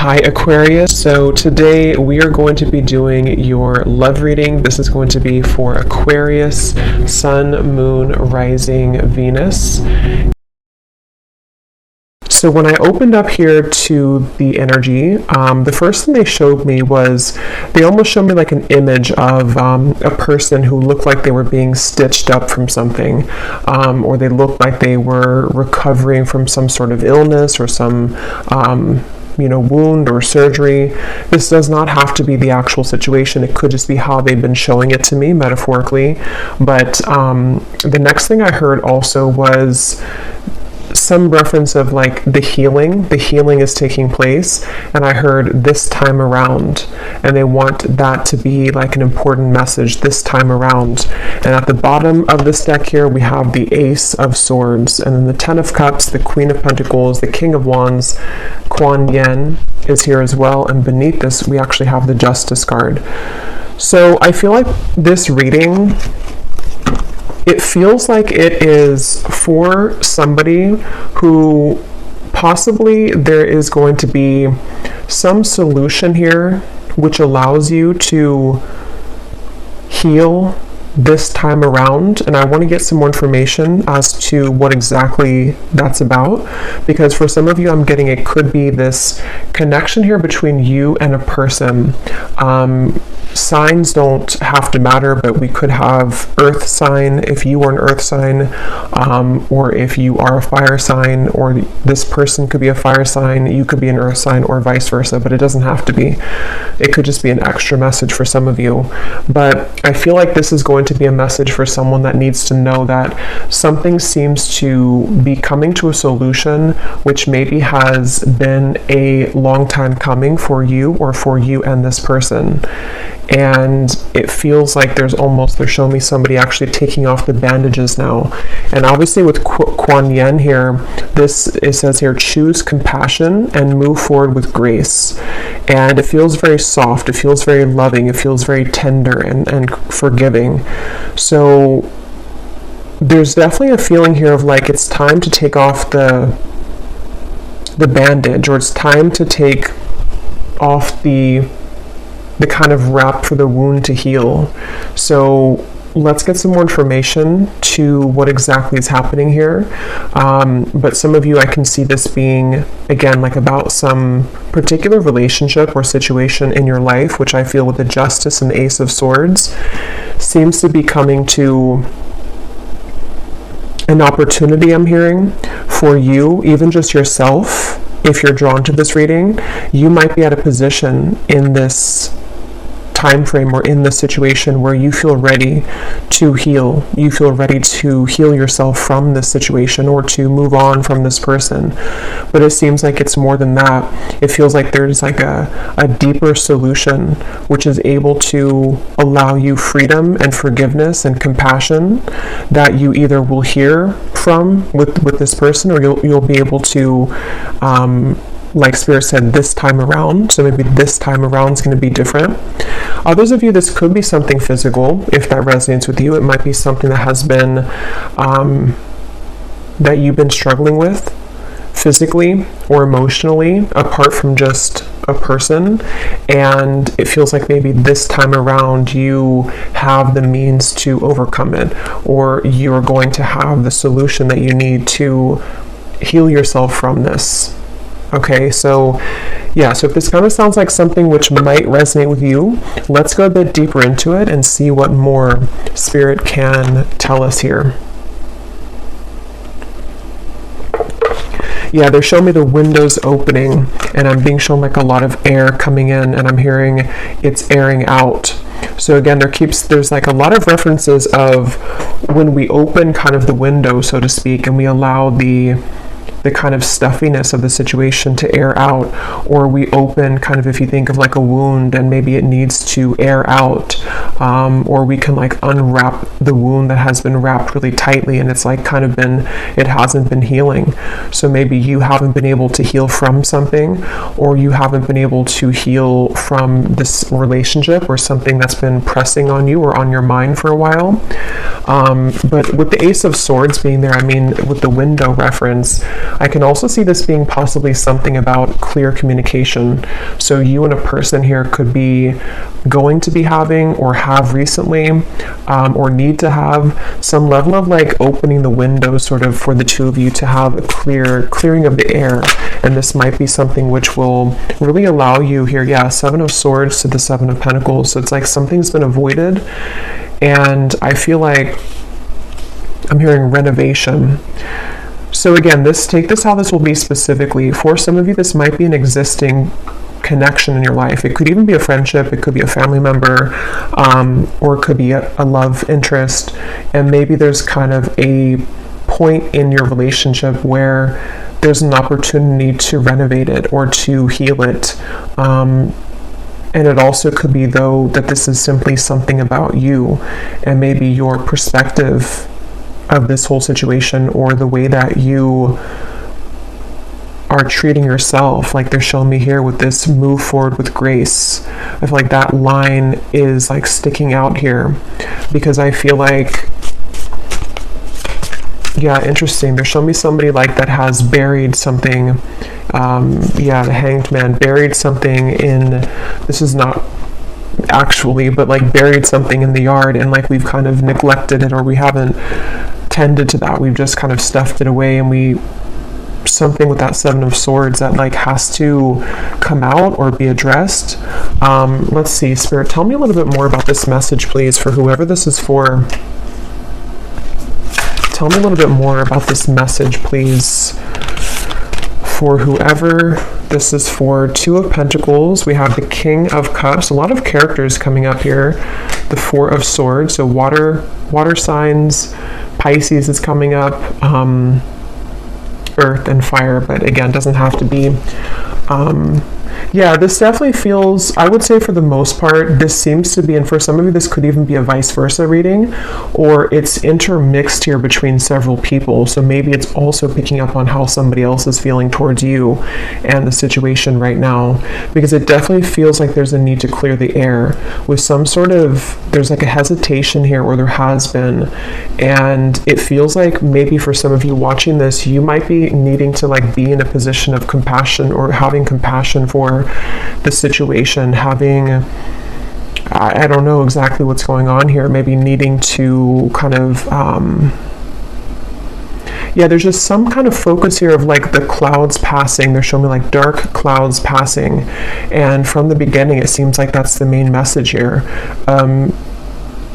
Hi Aquarius, so today we are going to be doing your love reading. This is going to be for Aquarius, Sun, Moon, Rising, Venus. So when I opened up here to the energy, the first thing they showed me was, they almost showed me like an image of a person who looked like they were being stitched up from something, or they looked like they were recovering from some sort of illness or some wound or surgery. This does not have to be the actual situation. It could just be how they've been showing it to me metaphorically. But the next thing I heard also was some reference of like the healing is taking place, and I heard this time around, and they want that to be like an important message this time around. And at the bottom of this deck here we have the Ace of Swords, and then the Ten of Cups, the Queen of Pentacles, the King of Wands, Kuan Yin is here as well, and beneath this we actually have the Justice card. So I feel like this reading, it feels like it is for somebody who possibly there is going to be some solution here which allows you to heal this time around. And I want to get some more information as to what exactly that's about, because for some of you I'm getting it could be this connection here between you and a person. Signs don't have to matter, but we could have earth sign if you are an earth sign, or if you are a fire sign, or this person could be a fire sign, you could be an earth sign, or vice versa, but it doesn't have to be. It could just be an extra message for some of you. But I feel like this is going to be a message for someone that needs to know that something seems to be coming to a solution which maybe has been a long time coming for you, or for you and this person. And it feels like they're showing me somebody actually taking off the bandages now. And obviously with Kuan Yin here, it says here, choose compassion and move forward with grace. And it feels very soft, it feels very loving, it feels very tender and forgiving. So there's definitely a feeling here of like it's time to take off the bandage, or it's time to take off the kind of wrap for the wound to heal. So let's get some more information to what exactly is happening here. But some of you, I can see this being, again, like about some particular relationship or situation in your life, which I feel with the Justice and the Ace of Swords seems to be coming to an opportunity, I'm hearing, for you, even just yourself. If you're drawn to this reading, you might be at a position in this time frame or in the situation where you feel ready to heal. You feel ready to heal yourself from this situation, or to move on from this person. But it seems like it's more than that. It feels like there's like a deeper solution which is able to allow you freedom and forgiveness and compassion that you either will hear from with this person, or you'll be able to like Spirit said, this time around. So maybe this time around is going to be different. Others of you, this could be something physical. If that resonates with you, it might be something that has been that you've been struggling with physically or emotionally, apart from just a person. And it feels like maybe this time around you have the means to overcome it, or you're going to have the solution that you need to heal yourself from this. Okay, so yeah, so if this kind of sounds like something which might resonate with you, let's go a bit deeper into it and see what more Spirit can tell us here. Yeah, they're showing me the windows opening, and I'm being shown like a lot of air coming in, and I'm hearing it's airing out. So again, there's like a lot of references of when we open kind of the window, so to speak, and we allow the kind of stuffiness of the situation to air out, or we open kind of, if you think of like a wound and maybe it needs to air out, or we can like unwrap the wound that has been wrapped really tightly and it's like it hasn't been healing. So maybe you haven't been able to heal from something, or you haven't been able to heal from this relationship or something that's been pressing on you or on your mind for a while. But with the Ace of Swords being there, I mean, with the window reference, I can also see this being possibly something about clear communication. So you and a person here could be going to be having or have recently or need to have some level of like opening the window sort of for the two of you to have a clearing of the air. And this might be something which will really allow you here, yeah, Seven of Swords to the Seven of Pentacles. So it's like something's been avoided, and I feel like I'm hearing renovation. So again, take this how this will be specifically. For some of you, this might be an existing connection in your life. It could even be a friendship, it could be a family member, or it could be a love interest, and maybe there's kind of a point in your relationship where there's an opportunity to renovate it or to heal it. And it also could be, though, that this is simply something about you and maybe your perspective of this whole situation, or the way that you are treating yourself. Like they're showing me here with this move forward with grace. I feel like that line is like sticking out here, because I feel like, yeah, interesting. They're showing me somebody like that has buried something. Yeah, the Hanged Man buried something in, this is not actually, but like buried something in the yard, and like we've kind of neglected it, or we haven't tended to that. We've just kind of stuffed it away, and something with that Seven of Swords that like has to come out or be addressed. Let's see, Spirit, tell me a little bit more about this message, please, for whoever this is for. Tell me a little bit more about this message, please, for whoever this is for. Two of Pentacles, we have the King of Cups, a lot of characters coming up here. The Four of Swords, so water signs. Pisces is coming up, earth and fire, but again, doesn't have to be. Yeah, this definitely feels, I would say for the most part, this seems to be, and for some of you, this could even be a vice versa reading, or it's intermixed here between several people. So maybe it's also picking up on how somebody else is feeling towards you and the situation right now, because it definitely feels like there's a need to clear the air with some sort of, there's like a hesitation here, or there has been, and it feels like maybe for some of you watching this, you might be needing to like be in a position of compassion, or having compassion for the situation, having, I don't know exactly what's going on here, maybe needing to kind of, yeah, there's just some kind of focus here of like the clouds passing. They're showing me like dark clouds passing, and from the beginning it seems like that's the main message here.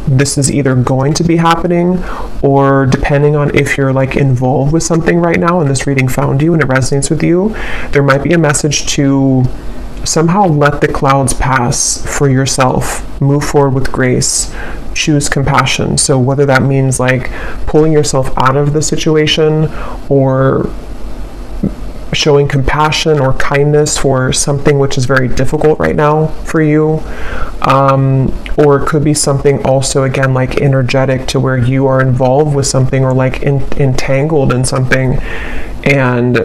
This is either going to be happening, or depending on if you're like involved with something right now and this reading found you and it resonates with you, there might be a message to somehow let the clouds pass for yourself, move forward with grace, choose compassion. So whether that means like pulling yourself out of the situation, or showing compassion or kindness for something which is very difficult right now for you, or it could be something also, again, like energetic, to where you are involved with something, or like entangled in something, and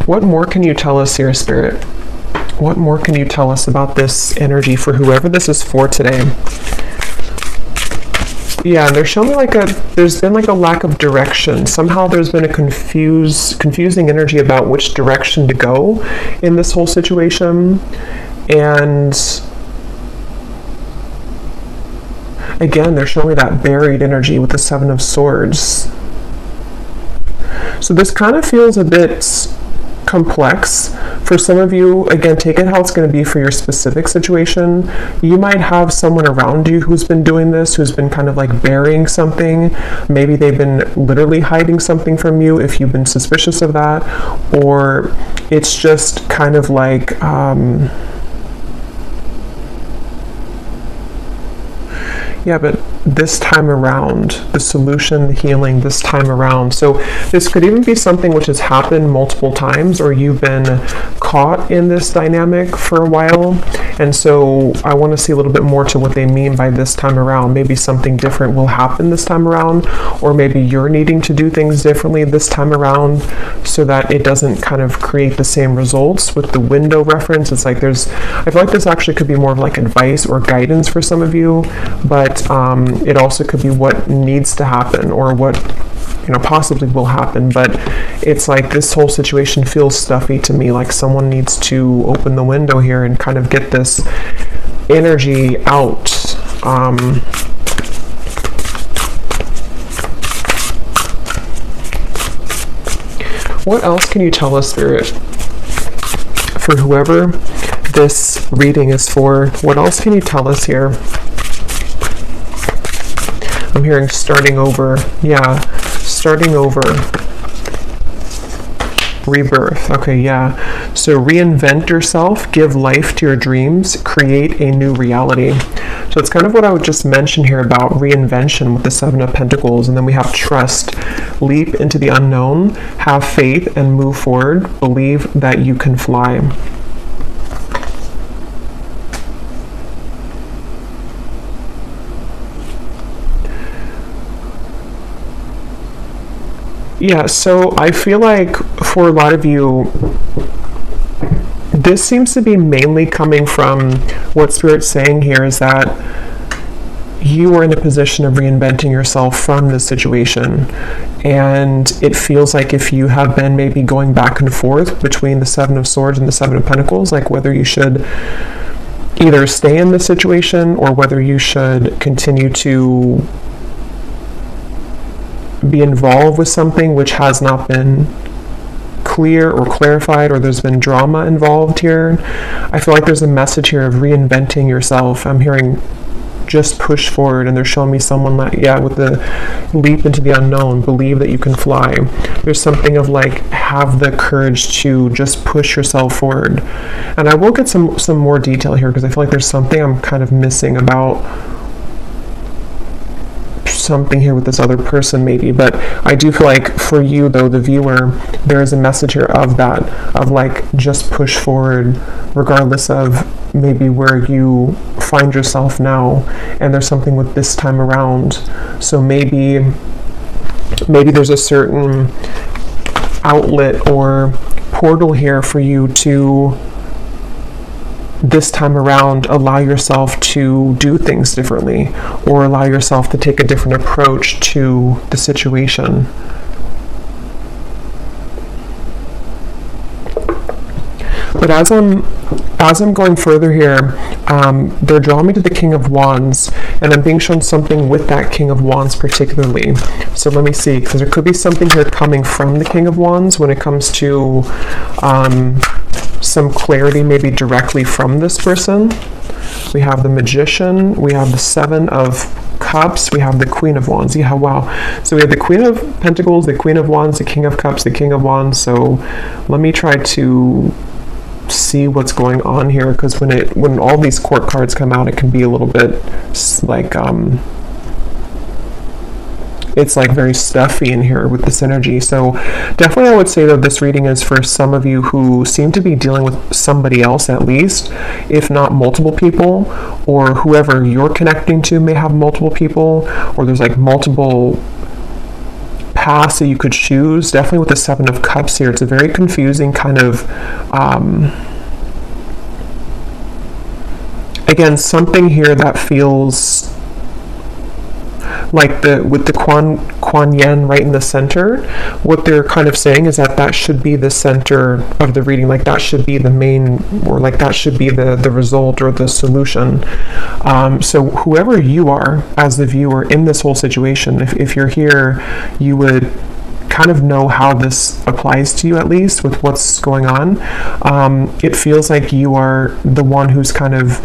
what more can you tell us here, Spirit? What more can you tell us about this energy for whoever this is for today? Yeah, they're showing me like there's been like a lack of direction. Somehow there's been a confusing energy about which direction to go in this whole situation. And again, they're showing me that buried energy with the Seven of Swords. So this kind of feels a bit complex. For some of you, again, take it how it's going to be for your specific situation. You might have someone around you who's been doing this, who's been kind of like burying something. Maybe they've been literally hiding something from you if you've been suspicious of that, or it's just kind of like Yeah, but this time around, the solution, the healing this time around. So this could even be something which has happened multiple times, or you've been caught in this dynamic for a while. And so I want to see a little bit more to what they mean by this time around. Maybe something different will happen this time around, or maybe you're needing to do things differently this time around so that it doesn't kind of create the same results. With the window reference, it's like I feel like this actually could be more of like advice or guidance for some of you, but it also could be what needs to happen, or what possibly will happen. But it's like this whole situation feels stuffy to me, like someone needs to open the window here and kind of get this energy out. What else can you tell us, Spirit, for whoever this reading is for? What else can you tell us here? I'm hearing starting over. Yeah, starting over. Rebirth. Okay, yeah. So reinvent yourself, give life to your dreams, create a new reality. So it's kind of what I would just mention here about reinvention with the Seven of Pentacles. And then we have trust, leap into the unknown, have faith and move forward, believe that you can fly. Yeah, so I feel like for a lot of you, this seems to be mainly coming from what Spirit's saying here is that you are in a position of reinventing yourself from this situation. And it feels like if you have been maybe going back and forth between the Seven of Swords and the Seven of Pentacles, like whether you should either stay in the situation or whether you should continue to be involved with something which has not been clear or clarified, or there's been drama involved here. I feel like there's a message here of reinventing yourself. I'm hearing just push forward, and they're showing me someone like, yeah, with the leap into the unknown, believe that you can fly. There's something of like, have the courage to just push yourself forward. And I will get some more detail here, because I feel like there's something I'm kind of missing about something here with this other person maybe. But I do feel like for you though, the viewer, there is a message here of that, of like, just push forward regardless of maybe where you find yourself now. And there's something with this time around. So maybe there's a certain outlet or portal here for you to this time around allow yourself to do things differently, or allow yourself to take a different approach to the situation. But as I'm going further here, they're drawing me to the King of Wands, and I'm being shown something with that King of Wands particularly. So let me see, because there could be something here coming from the King of Wands when it comes to some clarity maybe directly from this person. We have the Magician, we have the Seven of Cups, we have the Queen of Wands. Yeah, wow. So we have the Queen of Pentacles, the Queen of Wands, the King of Cups, the King of Wands. So let me try to see what's going on here, because when all these court cards come out, it can be a little bit like it's like very stuffy in here with this energy. So definitely I would say that this reading is for some of you who seem to be dealing with somebody else, at least, if not multiple people, or whoever you're connecting to may have multiple people, or there's like multiple paths that you could choose. Definitely with the Seven of Cups here, it's a very confusing kind of again, something here that feels like with the Kuan Yin right in the center. What they're kind of saying is that should be the center of the reading, like that should be the main, or like that should be the result or the solution. So whoever you are as the viewer in this whole situation, if you're here, you would kind of know how this applies to you, at least with what's going on. It feels like you are the one who's kind of,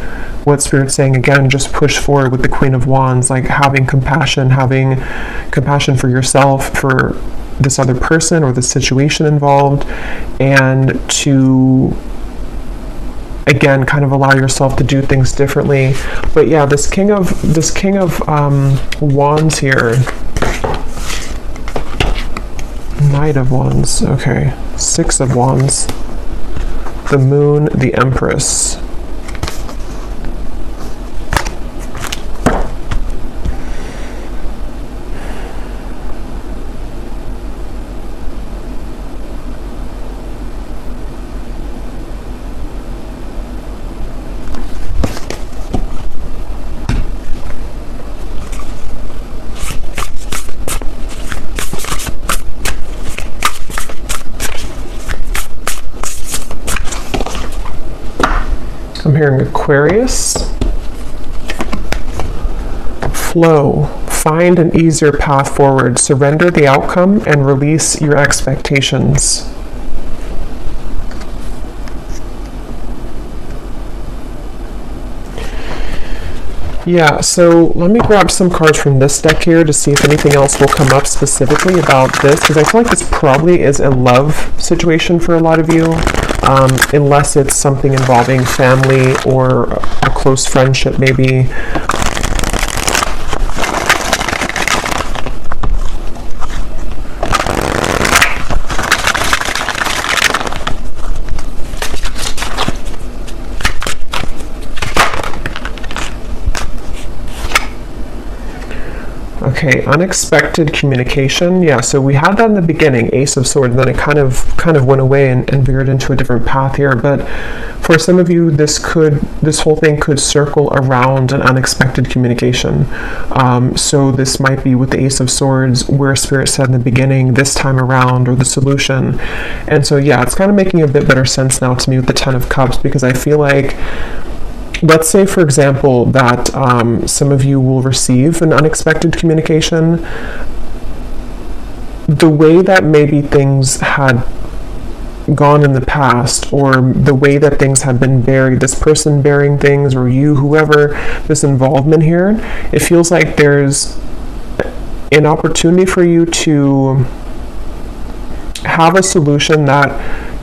what Spirit's saying again, just push forward with the Queen of Wands, like having compassion for yourself, for this other person or the situation involved, and to again, kind of allow yourself to do things differently. But yeah, this king of wands here, knight of wands, okay, 6 of wands, the moon, the empress. I'm hearing Aquarius. Flow. Find an easier path forward. Surrender the outcome and release your expectations. Yeah, so let me grab some cards from this deck here to see if anything else will come up specifically about this, because I feel like this probably is a love situation for a lot of you, unless it's something involving family or a close friendship maybe. Okay, unexpected communication. Yeah, so we had that in the beginning, Ace of Swords, and then it kind of went away and veered into a different path here. But for some of you, this whole thing could circle around an unexpected communication. So this might be with the Ace of Swords, where Spirit said in the beginning, this time around, or the solution. And so yeah, it's kind of making a bit better sense now to me with the Ten of Cups, because I feel like, let's say, for example, that some of you will receive an unexpected communication. The way that maybe things had gone in the past, or the way that things have been buried, this person bearing things, or you, whoever, this involvement here, it feels like there's an opportunity for you to have a solution that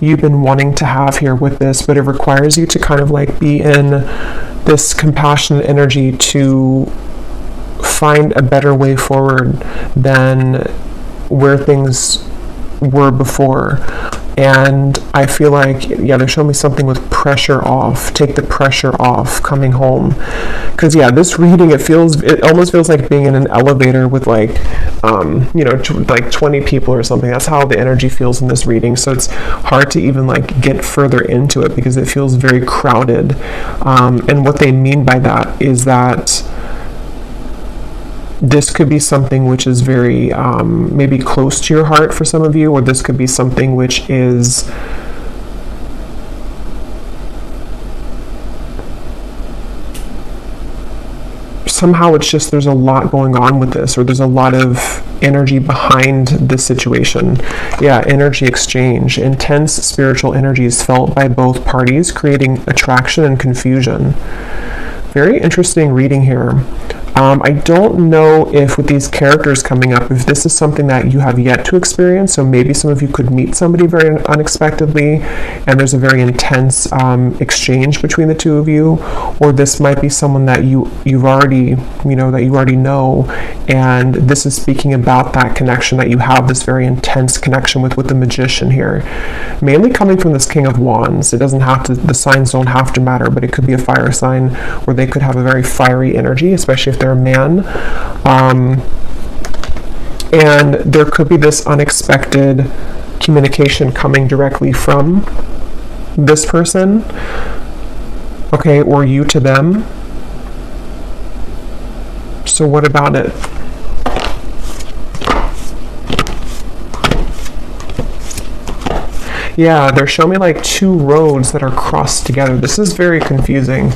you've been wanting to have here with this, but it requires you to kind of like be in this compassionate energy to find a better way forward than where things were before. And I feel like, yeah, they're showing me something with pressure off. Take the pressure off coming home. Because yeah, this reading, it almost feels like being in an elevator with like, like 20 people or something. That's how the energy feels in this reading. So it's hard to even like get further into it because it feels very crowded. And what they mean by that is that this could be something which is very maybe close to your heart for some of you, or this could be something which is somehow it's just there's a lot going on with this, or there's a lot of energy behind this situation. Yeah, energy exchange. Intense spiritual energies felt by both parties, creating attraction and confusion. Very interesting reading here. I don't know if with these characters coming up, if this is something that you have yet to experience. So maybe some of you could meet somebody very unexpectedly and there's a very intense exchange between the two of you, or this might be someone that you already know, and this is speaking about that connection, that you have this very intense connection with the Magician here, mainly coming from this King of Wands. It doesn't have to, the signs don't have to matter, but it could be a fire sign where they could have a very fiery energy, especially if they're a man, and there could be this unexpected communication coming directly from this person, okay, or you to them. So what about it? Yeah, they're showing me like two roads that are crossed together. This is very confusing.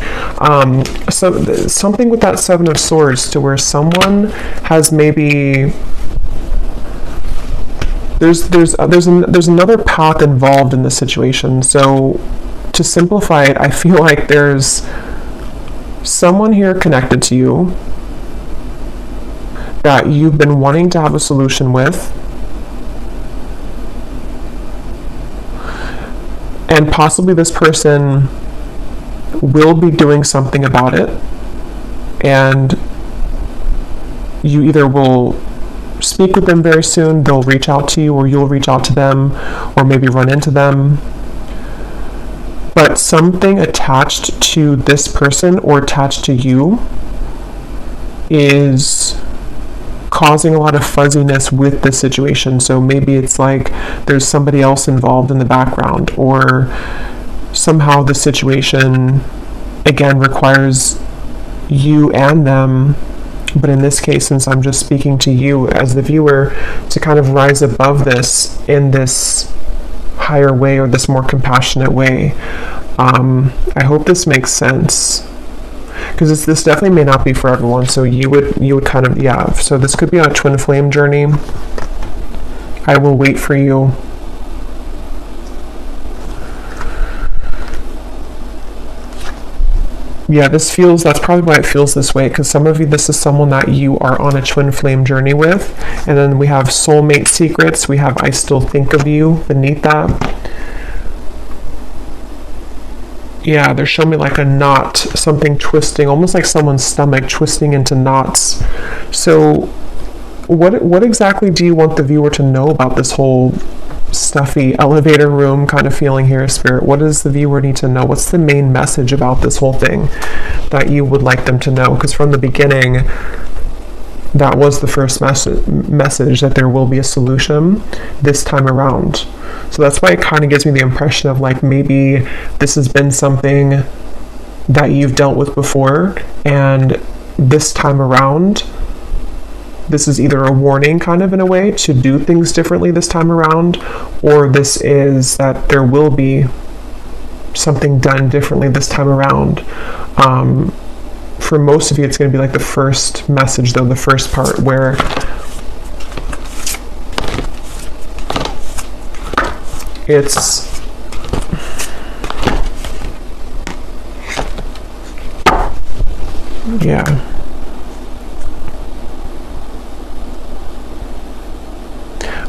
Something with that Seven of Swords, to where someone has maybe there's another path involved in this situation. So to simplify it, I feel like there's someone here connected to you that you've been wanting to have a solution with. And possibly this person will be doing something about it, and you either will speak with them very soon, they'll reach out to you, or you'll reach out to them, or maybe run into them. But something attached to this person or attached to you is causing a lot of fuzziness with the situation. So maybe it's like there's somebody else involved in the background, or somehow the situation again requires you and them, but in this case, since I'm just speaking to you as the viewer, to kind of rise above this in this higher way, or this more compassionate way. I hope this makes sense, because this definitely may not be for everyone. So you would kind of, yeah, so this could be on a twin flame journey. I will wait for you. Yeah, that's probably why it feels this way, because some of you, this is someone that you are on a twin flame journey with. And then we have soulmate secrets, we have I still think of you beneath that. Yeah, they're showing me like a knot, something twisting, almost like someone's stomach twisting into knots. So what exactly do you want the viewer to know about this whole stuffy elevator room kind of feeling here, Spirit? What does the viewer need to know? What's the main message about this whole thing that you would like them to know? Because from the beginning, that was the first message, that there will be a solution this time around. So that's why it kind of gives me the impression of like maybe this has been something that you've dealt with before, and this time around, this is either a warning kind of in a way to do things differently this time around, or this is that there will be something done differently this time around. For most of you, it's going to be like the first message, though, the first part, where it's yeah.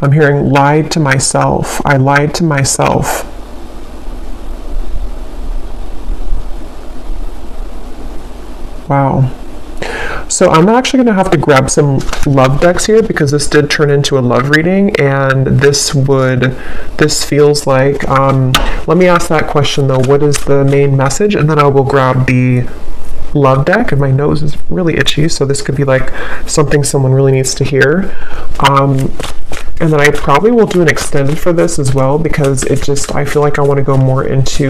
I'm hearing lied to myself. I lied to myself. Wow. So I'm actually going to have to grab some love decks here, because this did turn into a love reading, and this feels like, let me ask that question though, what is the main message? And then I will grab the love deck, and my nose is really itchy, so this could be like something someone really needs to hear. And then I probably will do an extended for this as well, because I feel like I want to go more into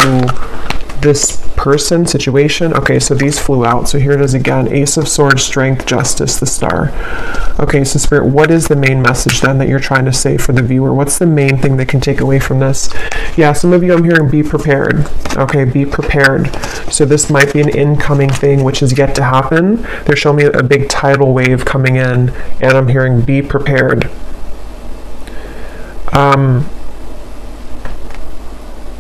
this person situation. Okay, so these flew out. So here it is again, Ace of Swords, Strength, Justice, the Star. Okay, so Spirit, what is the main message then that you're trying to say for the viewer? What's the main thing they can take away from this? Yeah, some of you I'm hearing be prepared. Okay, be prepared. So this might be an incoming thing which is yet to happen. They're showing me a big tidal wave coming in, and I'm hearing be prepared.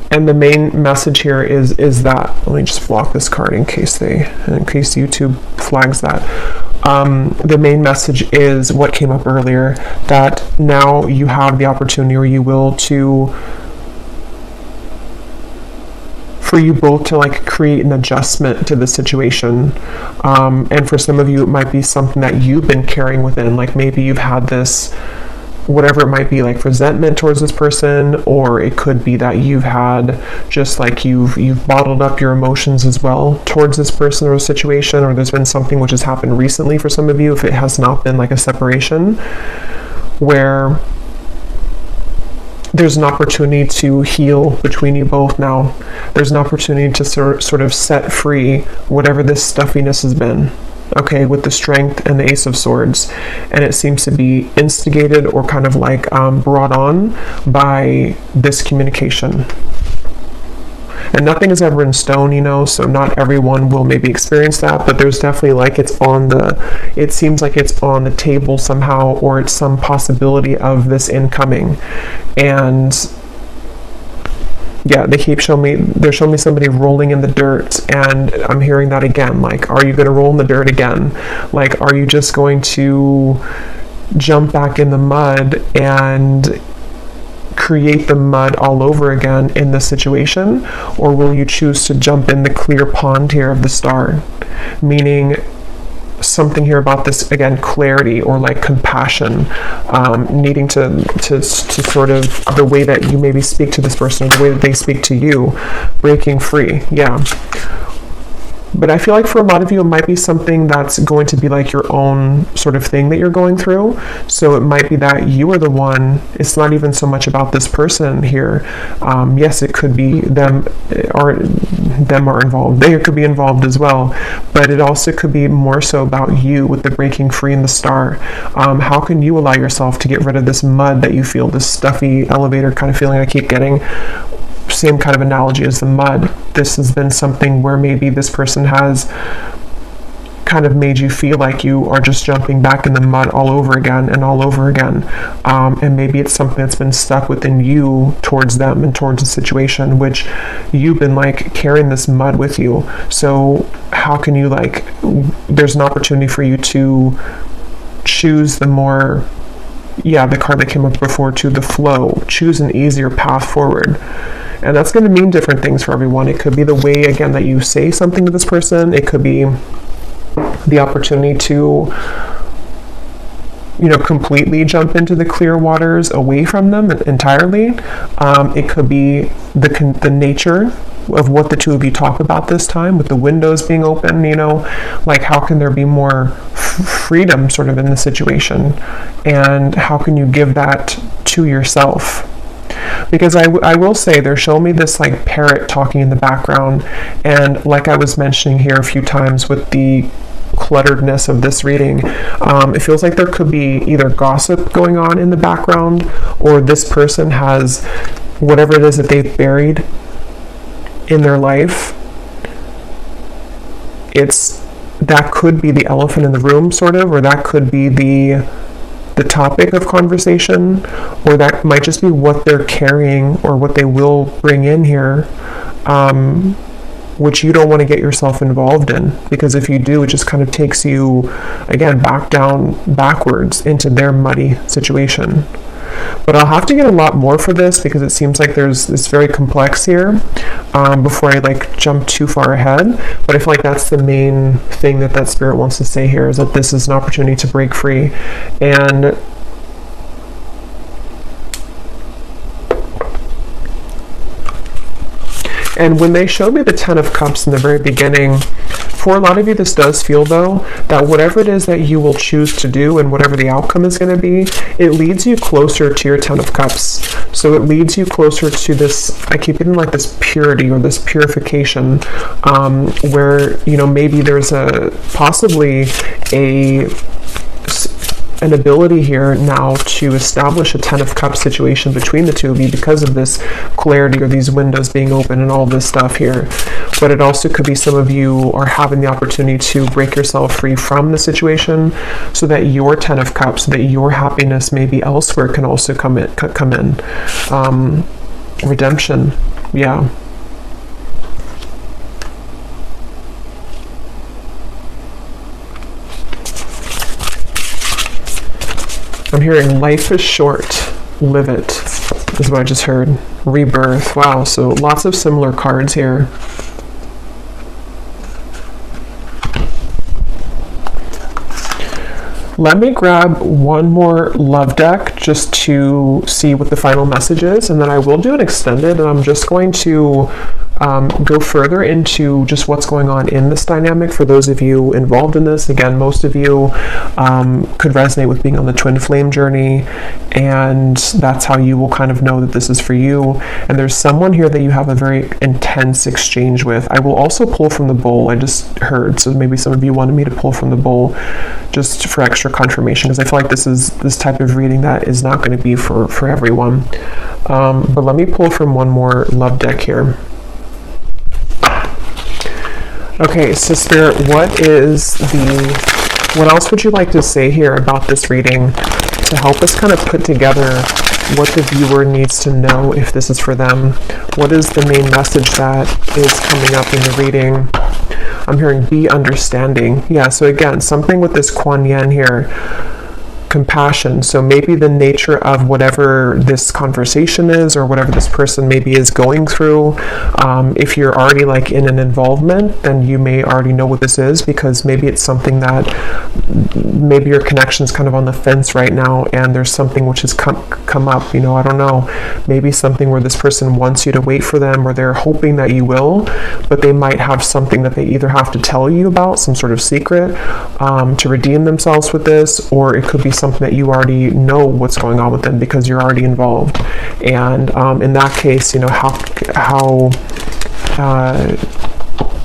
And the main message here is that, let me just block this card in case YouTube flags that. The main message is what came up earlier, that now you have the opportunity, or you will, for you both to like create an adjustment to the situation. And for some of you, it might be something that you've been carrying within, like maybe you've had this, whatever it might be, like resentment towards this person, or it could be that you've had just like you've bottled up your emotions as well towards this person or situation, or there's been something which has happened recently for some of you, if it has not been like a separation, where there's an opportunity to heal between you both now. There's an opportunity to sort of set free whatever this stuffiness has been. Okay, with the Strength and the Ace of Swords, and it seems to be instigated or kind of like brought on by this communication. And nothing is ever in stone, so not everyone will maybe experience that, but there's definitely like it seems like it's on the table somehow, or it's some possibility of this incoming. And yeah, they're showing me somebody rolling in the dirt, and I'm hearing that again, like, are you going to roll in the dirt again? Like, are you just going to jump back in the mud and create the mud all over again in the situation, or will you choose to jump in the clear pond here of the star? Meaning something here about this, again, clarity or like compassion, needing to sort of the way that you maybe speak to this person or the way that they speak to you, breaking free. Yeah. But I feel like for a lot of you, it might be something that's going to be like your own sort of thing that you're going through. So it might be that you are the one. It's not even so much about this person here. Yes, it could be them are involved. They could be involved as well. But it also could be more so about you with the breaking free in the star. How can you allow yourself to get rid of this mud that you feel, this stuffy elevator kind of feeling I keep getting? Same kind of analogy as the mud. This has been something where maybe this person has kind of made you feel like you are just jumping back in the mud all over again and all over again. And maybe it's something that's been stuck within you towards them and towards the situation, which you've been like carrying this mud with you. So how can you like, there's an opportunity for you to choose the more, the card that came up before, to the flow, choose an easier path forward. And that's going to mean different things for everyone. It could be the way, again, that you say something to this person. It could be the opportunity to, completely jump into the clear waters away from them entirely. It could be the nature of what the two of you talk about this time, with the windows being open, like how can there be more freedom sort of in the situation? And how can you give that to yourself? Because I will say, they're showing me this like parrot talking in the background, and like I was mentioning here a few times with the clutteredness of this reading, it feels like there could be either gossip going on in the background, or this person has whatever it is that they've buried in their life. That could be the elephant in the room, sort of, or that could be the topic of conversation, or that might just be what they're carrying or what they will bring in here, which you don't want to get yourself involved in, because if you do, it just kind of takes you, again, backwards into their muddy situation. But I'll have to get a lot more for this, because it seems like it's very complex here, before I like jump too far ahead. But I feel like that's the main thing that spirit wants to say here, is that this is an opportunity to break free. And when they showed me the Ten of Cups in the very beginning, for a lot of you, this does feel, though, that whatever it is that you will choose to do and whatever the outcome is going to be, it leads you closer to your Ten of Cups. So it leads you closer to this, I keep getting like this purity or this purification, where, maybe there's possibly an ability here now to establish a Ten of Cups situation between the two of you because of this clarity or these windows being open and all this stuff here. But it also could be some of you are having the opportunity to break yourself free from the situation, so that your Ten of Cups, that your happiness maybe elsewhere can also come in. Redemption. Yeah. I'm hearing life is short, live it, is what I just heard. Rebirth. Wow, so lots of similar cards here. Let me grab one more love deck just to see what the final message is, and then I will do an extended, and I'm just going to go further into just what's going on in this dynamic for those of you involved in this. Again, most of you could resonate with being on the twin flame journey, and that's how you will kind of know that this is for you. And there's someone here that you have a very intense exchange with. I will also pull from the bowl, I just heard, so maybe some of you wanted me to pull from the bowl just for extra confirmation, because I feel like this is this type of reading that is not going to be for everyone. But let me pull from one more love deck here. Okay, so Spirit, what else would you like to say here about this reading to help us kind of put together what the viewer needs to know if this is for them? What is the main message that is coming up in the reading? I'm hearing be understanding. Yeah, so again, something with this Kuan Yin here. compassion. So maybe the nature of whatever this conversation is, or whatever this person maybe is going through, if you're already like in an involvement, then you may already know what this is, because maybe it's something that maybe your connection is kind of on the fence right now, and there's something which has come up, you know, I don't know, maybe something where this person wants you to wait for them, or they're hoping that you will, but they might have something that they either have to tell you about, some sort of secret, to redeem themselves with this, or it could be something that you already know what's going on with them because you're already involved. And in that case, you know, how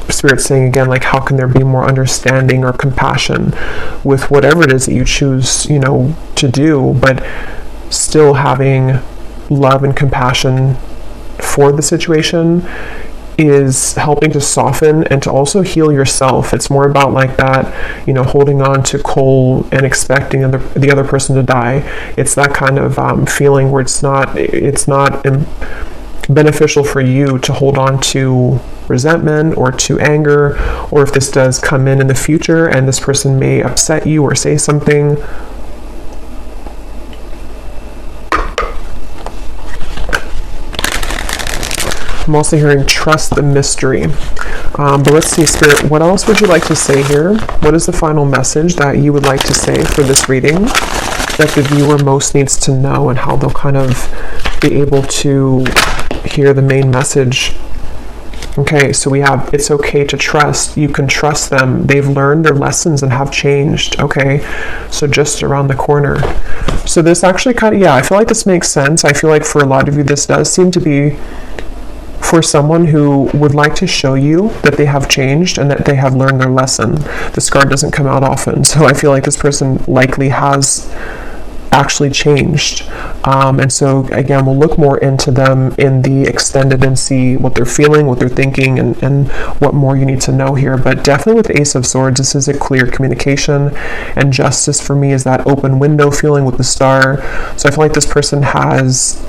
Spirit's saying again, like, how can there be more understanding or compassion with whatever it is that you choose, you know, to do, but still having love and compassion for the situation is helping to soften and to also heal yourself. It's more about like that, you know, holding on to coal and expecting the other person to die. It's that kind of feeling where it's not beneficial for you to hold on to resentment or to anger, or if this does come in the future and this person may upset you or say something. I'm also hearing trust the mystery. But let's see, Spirit, what else would you like to say here? What is the final message that you would like to say for this reading that the viewer most needs to know, and how they'll kind of be able to hear the main message? Okay, so we have, it's okay to trust. You can trust them. They've learned their lessons and have changed. Okay, so just around the corner. So this actually kind of, yeah, I feel like this makes sense. I feel like for a lot of you, this does seem to be for someone who would like to show you that they have changed and that they have learned their lesson. This card doesn't come out often, so I feel like this person likely has actually changed. And so again, we'll look more into them in the extended and see what they're feeling, what they're thinking, and what more you need to know here. But definitely with the Ace of Swords, this is a clear communication, and justice for me is that open window feeling with the star. So I feel like this person has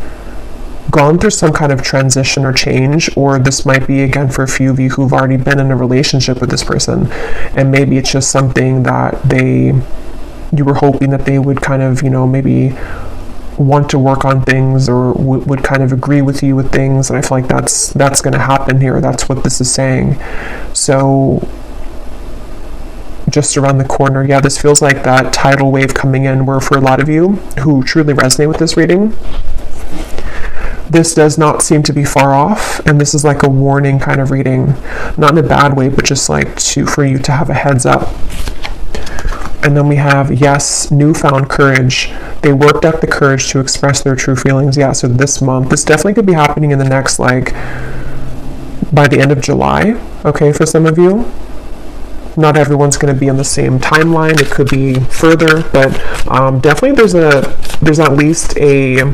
gone through some kind of transition or change, or this might be again for a few of you who've already been in a relationship with this person, and maybe it's just something that you were hoping that they would kind of, you know, maybe want to work on things, or would kind of agree with you with things, and I feel like that's going to happen here. That's what this is saying. So just around the corner, yeah, this feels like that tidal wave coming in, where for a lot of you who truly resonate with this reading, this does not seem to be far off, and this is like a warning kind of reading, not in a bad way, but just like for you to have a heads up. And then we have, yes, newfound courage. They worked up the courage to express their true feelings. Yeah, so this month, this definitely could be happening in the next, like, by the end of July, okay, for some of you. Not everyone's going to be on the same timeline. It could be further, but definitely there's at least a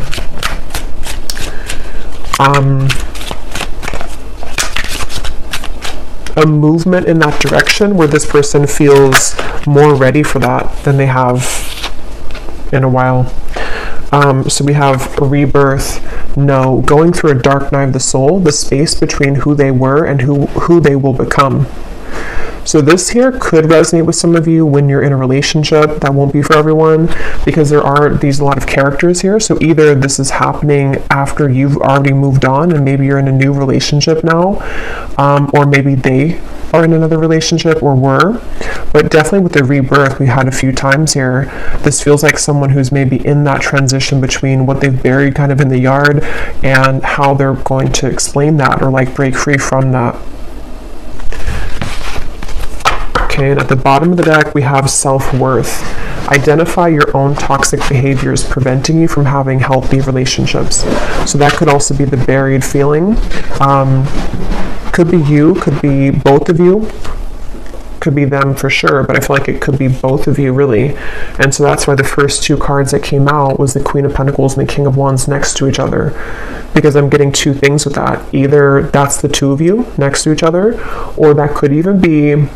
movement in that direction where this person feels more ready for that than they have in a while. So we have rebirth, no, going through a dark night of the soul, the space between who they were and who they will become. So this here could resonate with some of you when you're in a relationship. That won't be for everyone, because there are a lot of characters here. So either this is happening after you've already moved on and maybe you're in a new relationship now, or maybe they are in another relationship or were. But definitely with the rebirth we had a few times here, this feels like someone who's maybe in that transition between what they've buried kind of in the yard and how they're going to explain that, or like break free from that. Okay, and at the bottom of the deck, we have self-worth. Identify your own toxic behaviors preventing you from having healthy relationships. So that could also be the buried feeling. Could be you, could be both of you, could be them for sure, but I feel like it could be both of you really. And so that's why the first two cards that came out was the Queen of Pentacles and the King of Wands next to each other, because I'm getting two things with that. Either that's the two of you next to each other, or that could even be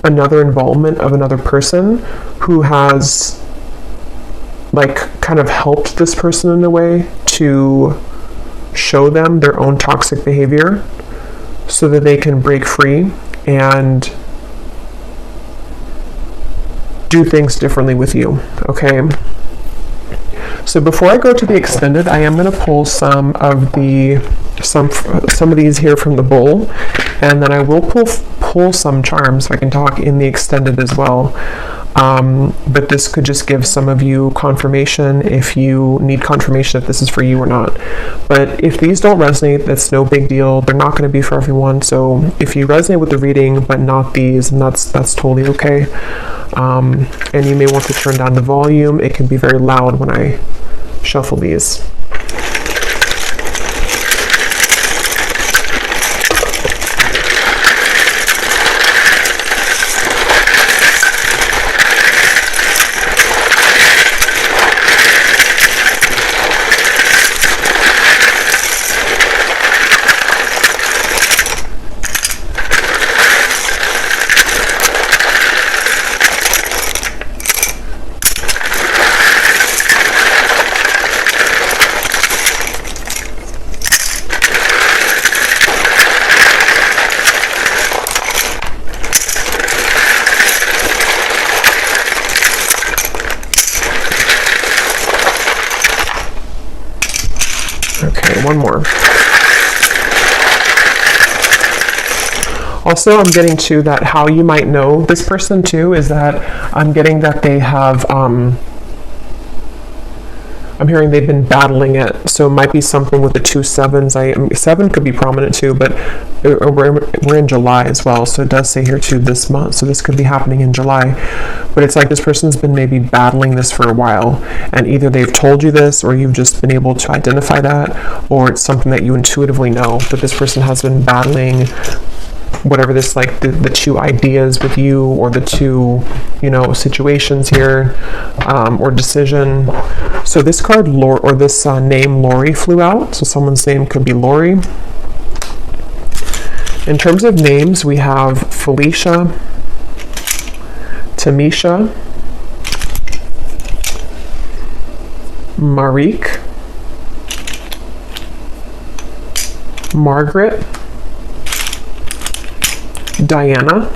another involvement of another person who has like kind of helped this person in a way to show them their own toxic behavior so that they can break free and do things differently with you. Okay, So before I go to the extended, I am going to pull some of these here from the bowl, and then I will pull some charms, so I can talk in the extended as well. But this could just give some of you confirmation if you need confirmation if this is for you or not. But if these don't resonate, that's no big deal. They're not going to be for everyone. So if you resonate with the reading but not these, and that's totally okay. And you may want to turn down the volume. It can be very loud when I shuffle these. Okay, one more. Also, I'm getting to that how you might know this person too is that I'm getting that they have, I'm hearing they've been battling it. So it might be something with the 2 7s. 7 could be prominent too, but we're in July as well. So it does say here too this month. So this could be happening in July. But it's like this person's been maybe battling this for a while. And either they've told you this or you've just been able to identify that, or it's something that you intuitively know. But this person has been battling whatever this, like the 2 ideas with you, or the 2, situations here, or decision. So this card, or this name Lori flew out. So someone's name could be Lori. In terms of names, we have Felicia, Tamisha, Marique, Margaret, Diana,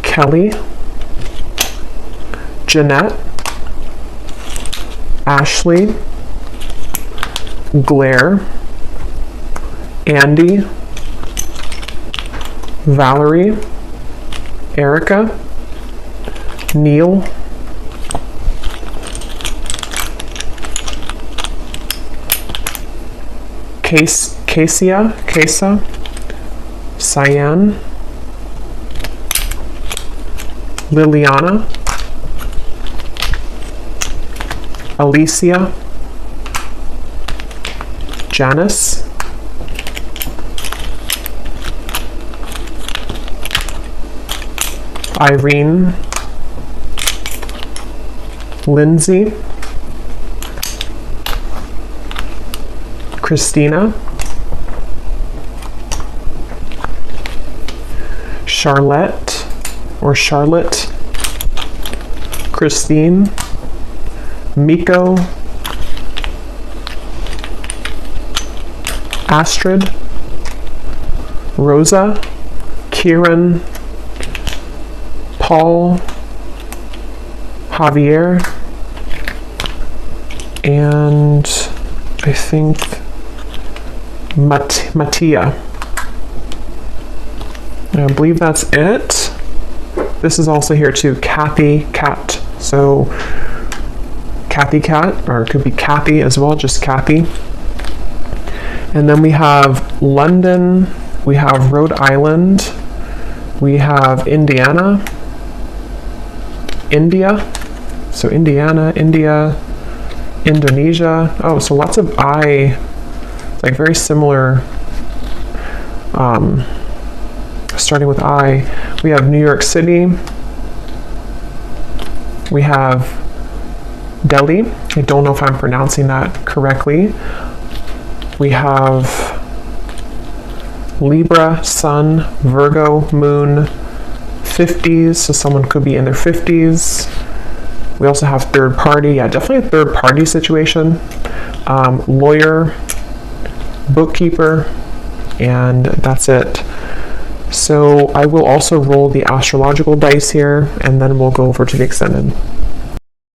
Kelly, Jeanette, Ashley, Blair, Andy, Valerie, Erica, Neil, Kesa, Cyan, Liliana, Alicia, Janice, Irene, Lindsay, Christina, Charlotte, Christine, Miko, Astrid, Rosa, Kieran, Paul, Javier, and I think Mattia. I believe that's it. This is also here too, Kathy Cat. So Kathy Cat, or it could be Kathy as well, just Kathy. And then we have London, we have Rhode Island, we have Indiana, India, so Indiana, India, Indonesia. Oh, so lots of I, like very similar, starting with I. We have New York City, we have Delhi. I don't know if I'm pronouncing that correctly. We have Libra, Sun, Virgo, Moon, 50s, so someone could be in their 50s. We also have third party, yeah, definitely a third party situation. Lawyer, bookkeeper, and that's it. So I will also roll the astrological dice here, and then we'll go over to the extended.